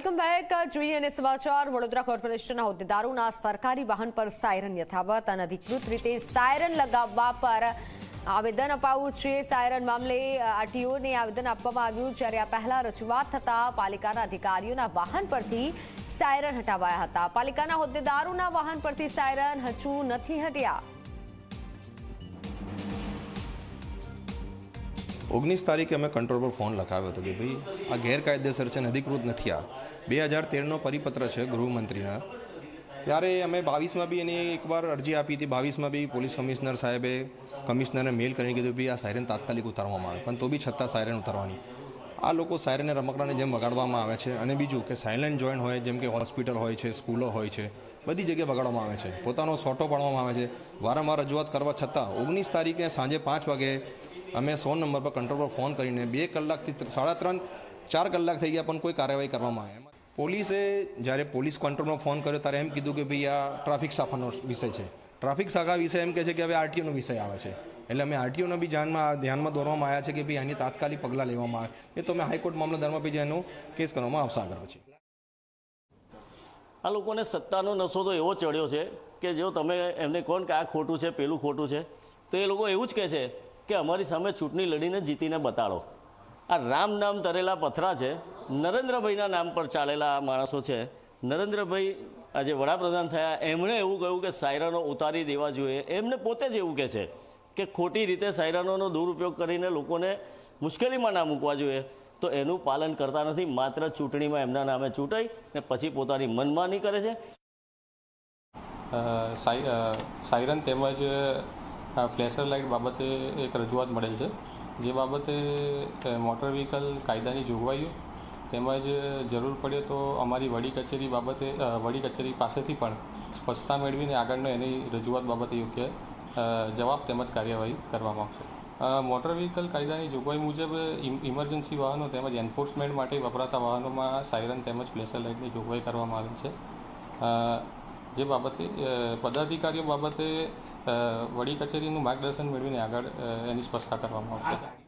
Welcome back. જોઈએ અને સમાચાર. વડોદરા કોર્પોરેશનના હોદ્દેદારોના સરકારી વાહન પર સાયરન યથાવત અનધિકૃત રીતે સાયરન લગાવવા પર આવેદન અપાયું છે. સાયરન મામલે આરટીઓને આવેદન આપવામાં આવ્યું, જ્યારે આ પહેલા રજૂઆત થતા પાલિકાના અધિકારીઓના વાહન પરથી સાયરન હટાવાયા હતા. પાલિકાના હોદ્દેદારોના વાહન પરથી સાયરન હજુ નથી હટ્યા. 19 તારીખે અમે કંટ્રોલ પર ફોન લખાવ્યો હતો કે ભાઈ આ ગેરકાયદેસર છે, અધિકૃત નથી. આ 2013નો પરિપત્ર છે ગૃહમંત્રીના. ત્યારે અમે 22માં બી એની એકવાર અરજી આપી હતી. 22માં બી પોલીસ કમિશનર સાહેબે કમિશનરને મેલ કરીને કીધું ભાઈ આ સાયરન તાત્કાલિક ઉતારવામાં આવે, પણ તો બી છતાં સાયરન ઉતારવાની. આ લોકો સાયરનને રમકડાની જેમ વગાડવામાં આવે છે. અને બીજું કે સાયલેન્ટ જોઈન્ટ હોય, જેમ કે હોસ્પિટલ હોય છે, સ્કૂલો હોય છે, બધી જગ્યાએ વગાડવામાં આવે છે. પોતાનો સોટો પાડવામાં આવે છે. વારંવાર રજૂઆત કરવા છતાં 19 તારીખે સાંજે 5 વાગે અમે 100 નંબર પર કંટ્રોલ પર ફોન કરીને 2 કલાકથી 3.5-4 કલાક થઈ ગયા, પણ કોઈ કાર્યવાહી કરવામાં આવે. પોલીસે જ્યારે પોલીસ કંટ્રોલમાં ફોન કર્યો ત્યારે એમ કીધું કે ભાઈ આ ટ્રાફિક શાખાનો વિષય છે. ટ્રાફિક શાખા વિષય એમ કહે છે કે હવે આરટીઓનો વિષય આવે છે. એટલે અમે આરટીઓનો બી ધ્યાનમાં દોરવામાં આવ્યા છે કે ભાઈ આની તાત્કાલિક પગલાં લેવામાં આવે. એ તો અમે હાઈકોર્ટ મામલતદારમાં બી એનો કેસ કરવામાં આવશે આગળ. પછી આ લોકોને સત્તાનો નશો તો એવો ચડ્યો છે કે જો તમે એમને કોણ કે આ ખોટું છે, પેલું ખોટું છે, તો એ લોકો એવું જ કહે છે કે અમારી સામે ચૂંટણી લડીને જીતીને બતાડો. આ રામ નામ તરેલા પથરા છે. નરેન્દ્રભાઈના નામ પર ચાલેલા માણસો છે. નરેન્દ્રભાઈ આજે વડાપ્રધાન થયા, એમણે એવું કહ્યું કે સાયરનો ઉતારી દેવા જોઈએ. એમને પોતે જ એવું કહે છે કે ખોટી રીતે સાયરનોનો દુરુપયોગ કરીને લોકોને મુશ્કેલીમાં ના મૂકવા જોઈએ. તો એનું પાલન કરતા નથી. માત્ર ચૂંટણીમાં એમના નામે ચૂંટાઈ ને પછી પોતાની મનમાની કરે છે. સાયરન તેમજ ફ્લેશર લાઇટ બાબતે એક રજૂઆત મળેલ છે, જે બાબતે મોટર વ્હીકલ કાયદાની જોગવાઈઓ તેમજ જરૂર પડે તો અમારી વડી કચેરી પાસેથી પણ સ્પષ્ટતા મેળવીને આગળનો એની રજૂઆત બાબતે યોગ્ય જવાબ તેમજ કાર્યવાહી કરવામાં આવશે. મોટર વ્હીકલ કાયદાની જોગવાઈ મુજબ ઇમરજન્સી વાહનો તેમજ એન્ફોર્સમેન્ટ માટે વપરાતા વાહનોમાં સાયરન તેમજ ફ્લેશર લાઇટની જોગવાઈ કરવામાં આવેલ છે. જે બાબતે પદાધિકારીઓ બાબતે વડી કચેરીનું માર્ગદર્શન મેળવીને આગળ એની સ્પષ્ટતા કરવામાં આવશે.